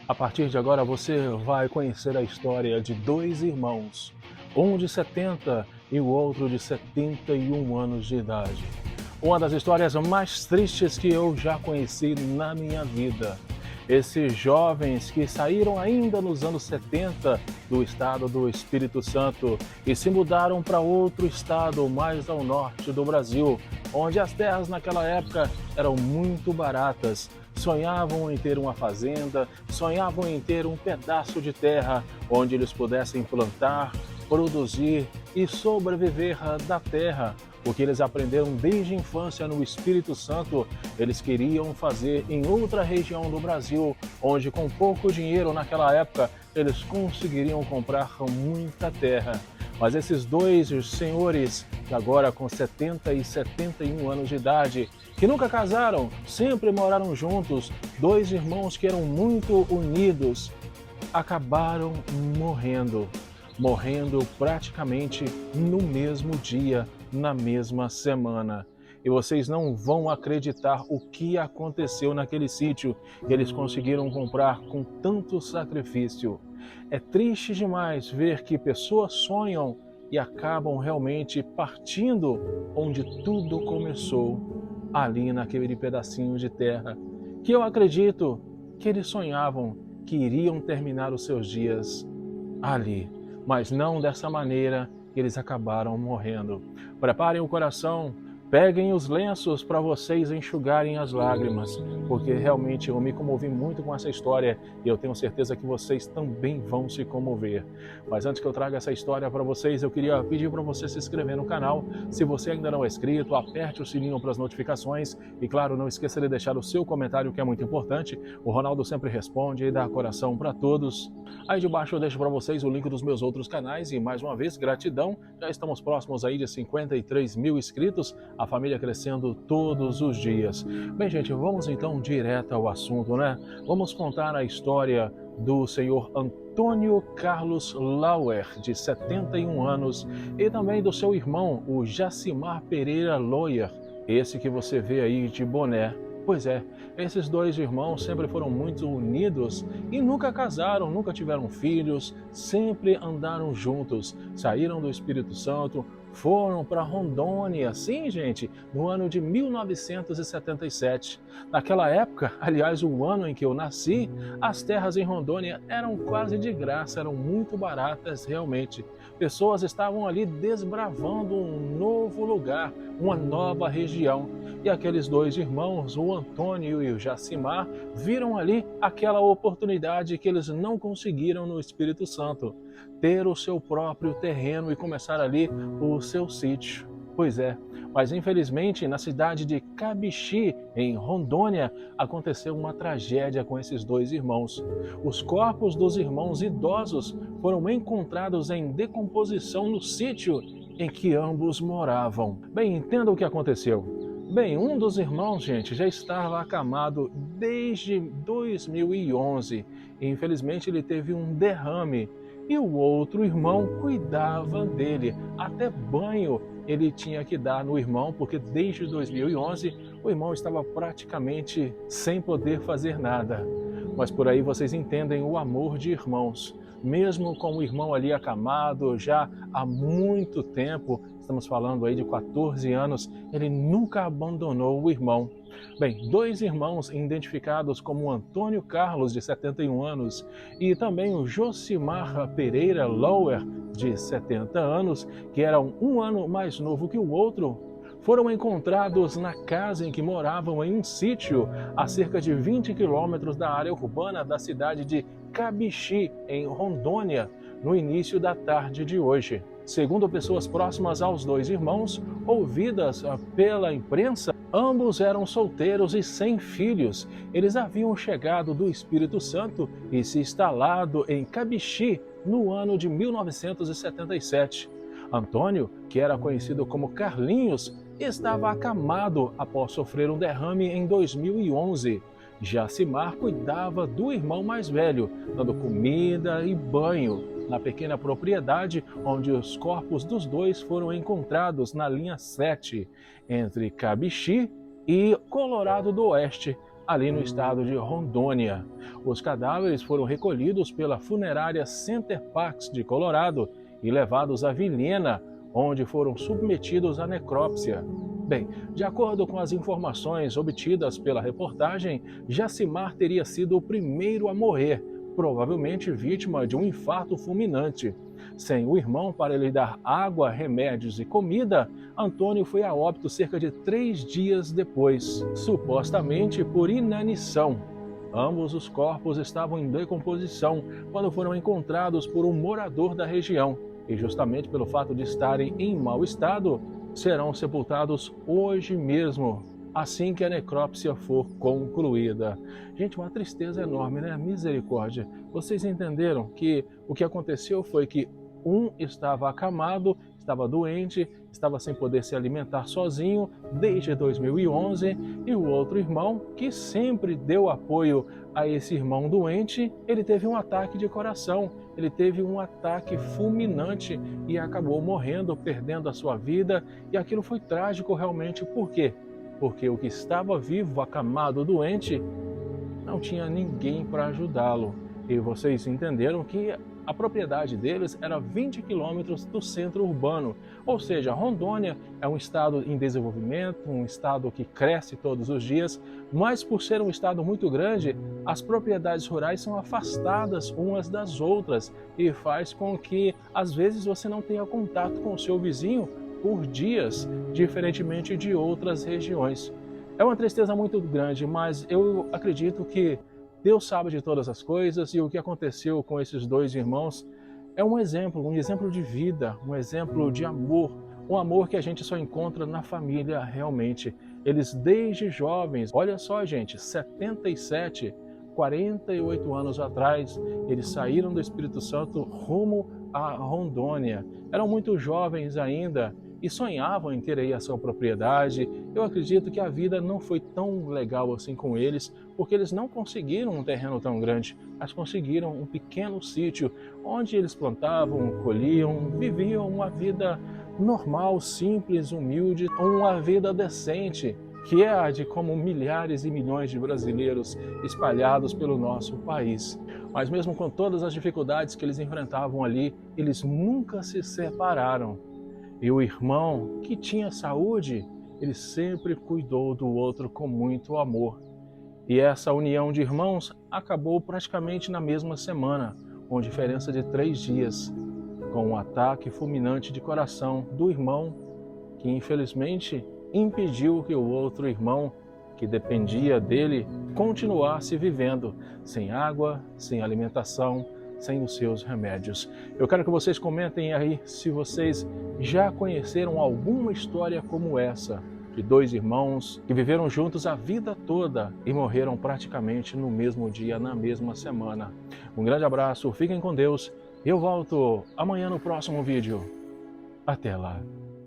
A partir de agora você vai conhecer a história de dois irmãos, um de 70 e o outro de 71 anos de idade. Uma das histórias mais tristes que eu já conheci na minha vida. Esses jovens que saíram ainda nos anos 70 do estado do Espírito Santo e se mudaram para outro estado mais ao norte do Brasil, onde as terras naquela época eram muito baratas. Sonhavam em ter uma fazenda, sonhavam em ter um pedaço de terra onde eles pudessem plantar, produzir e sobreviver da terra. O que eles aprenderam desde a infância no Espírito Santo, eles queriam fazer em outra região do Brasil, onde com pouco dinheiro naquela época, eles conseguiriam comprar muita terra. Mas esses dois senhores, agora com 70 e 71 anos de idade, que nunca casaram, sempre moraram juntos, dois irmãos que eram muito unidos, acabaram morrendo praticamente no mesmo dia, na mesma semana. E vocês não vão acreditar o que aconteceu naquele sítio que eles conseguiram comprar com tanto sacrifício. É triste demais ver que pessoas sonham e acabam realmente partindo onde tudo começou, ali naquele pedacinho de terra, que eu acredito que eles sonhavam que iriam terminar os seus dias ali, mas não dessa maneira que eles acabaram morrendo. Preparem o coração, peguem os lenços para vocês enxugarem as lágrimas, porque realmente eu me comovi muito com essa história e eu tenho certeza que vocês também vão se comover. Mas antes que eu traga essa história para vocês, eu queria pedir para você se inscrever no canal. Se você ainda não é inscrito, aperte o sininho para as notificações e, claro, não esqueça de deixar o seu comentário, que é muito importante. O Ronaldo sempre responde e dá coração para todos. Aí debaixo eu deixo para vocês o link dos meus outros canais e, mais uma vez, gratidão. Já estamos próximos aí de 53 mil inscritos, a família crescendo todos os dias. Bem, gente, vamos então direto ao assunto, né? Vamos contar a história do senhor Antônio Carlos Lauer, de 71 anos, e também do seu irmão, o Jacimar Pereira Lauer, esse que você vê aí de boné. Pois é, esses dois irmãos sempre foram muito unidos e nunca casaram, nunca tiveram filhos, sempre andaram juntos, saíram do Espírito Santo, foram para Rondônia, sim, gente, no ano de 1977. Naquela época, aliás, o ano em que eu nasci, as terras em Rondônia eram quase de graça, eram muito baratas realmente. Pessoas estavam ali desbravando um novo lugar, uma nova região. E aqueles dois irmãos, o Antônio e o Jacimar, viram ali aquela oportunidade que eles não conseguiram no Espírito Santo, ter o seu próprio terreno e começar ali o seu sítio. Pois é, mas infelizmente na cidade de Cabixi, em Rondônia, aconteceu uma tragédia com esses dois irmãos. Os corpos dos irmãos idosos foram encontrados em decomposição no sítio em que ambos moravam. Bem, entenda o que aconteceu. Bem, um dos irmãos, gente, já estava acamado desde 2011 e infelizmente ele teve um derrame. E o outro irmão cuidava dele, até banho ele tinha que dar no irmão, porque desde 2011 o irmão estava praticamente sem poder fazer nada. Mas por aí vocês entendem o amor de irmãos. Mesmo com o irmão ali acamado já há muito tempo, estamos falando aí de 14 anos, ele nunca abandonou o irmão. Bem, dois irmãos identificados como Antônio Carlos, de 71 anos, e também o Josimar Pereira Lauer, de 70 anos, que era um ano mais novo que o outro, foram encontrados na casa em que moravam em um sítio a cerca de 20 quilômetros da área urbana da cidade de Cabixi, em Rondônia, no início da tarde de hoje. Segundo pessoas próximas aos dois irmãos, ouvidas pela imprensa, ambos eram solteiros e sem filhos. Eles haviam chegado do Espírito Santo e se instalado em Cabixi no ano de 1977. Antônio, que era conhecido como Carlinhos, estava acamado após sofrer um derrame em 2011. Jacimar cuidava do irmão mais velho, dando comida e banho na pequena propriedade onde os corpos dos dois foram encontrados na linha 7, entre Cabixi e Colorado do Oeste, ali no estado de Rondônia. Os cadáveres foram recolhidos pela funerária Center Parcs de Colorado e levados a Vilhena, onde foram submetidos à necrópsia. Bem, de acordo com as informações obtidas pela reportagem, Jacimar teria sido o primeiro a morrer, provavelmente vítima de um infarto fulminante. Sem o irmão para lhe dar água, remédios e comida, Antônio foi a óbito cerca de 3 dias depois, supostamente por inanição. Ambos os corpos estavam em decomposição quando foram encontrados por um morador da região, e justamente pelo fato de estarem em mau estado, serão sepultados hoje mesmo, assim que a necrópsia for concluída. Gente, uma tristeza enorme, né? Misericórdia. Vocês entenderam que o que aconteceu foi que um estava acamado, estava doente, estava sem poder se alimentar sozinho desde 2011, e o outro irmão, que sempre deu apoio a esse irmão doente, ele teve um ataque de coração, ele teve um ataque fulminante e acabou morrendo, perdendo a sua vida, e aquilo foi trágico realmente. Por quê? Porque o que estava vivo, acamado, doente, não tinha ninguém para ajudá-lo. E vocês entenderam que a propriedade deles era 20 quilômetros do centro urbano, ou seja, Rondônia é um estado em desenvolvimento, um estado que cresce todos os dias, mas por ser um estado muito grande, as propriedades rurais são afastadas umas das outras e faz com que, às vezes, você não tenha contato com o seu vizinho por dias, diferentemente de outras regiões. É uma tristeza muito grande, mas eu acredito que Deus sabe de todas as coisas, e o que aconteceu com esses dois irmãos é um exemplo de vida, um exemplo de amor, um amor que a gente só encontra na família realmente. Eles desde jovens, olha só gente, 77, 48 anos atrás, eles saíram do Espírito Santo rumo a Rondônia. Eram muito jovens ainda e sonhavam em ter aí a sua propriedade. Eu acredito que a vida não foi tão legal assim com eles, porque eles não conseguiram um terreno tão grande, mas conseguiram um pequeno sítio onde eles plantavam, colhiam, viviam uma vida normal, simples, humilde, uma vida decente, que é a de como milhares e milhões de brasileiros espalhados pelo nosso país. Mas mesmo com todas as dificuldades que eles enfrentavam ali, eles nunca se separaram. E o irmão que tinha saúde, ele sempre cuidou do outro com muito amor. E essa união de irmãos acabou praticamente na mesma semana, com diferença de 3 dias, com um ataque fulminante de coração do irmão, que infelizmente impediu que o outro irmão, que dependia dele, continuasse vivendo sem água, sem alimentação, sem os seus remédios. Eu quero que vocês comentem aí se vocês já conheceram alguma história como essa, de 2 irmãos que viveram juntos a vida toda e morreram praticamente no mesmo dia, na mesma semana. Um grande abraço, fiquem com Deus. Eu volto amanhã no próximo vídeo. Até lá!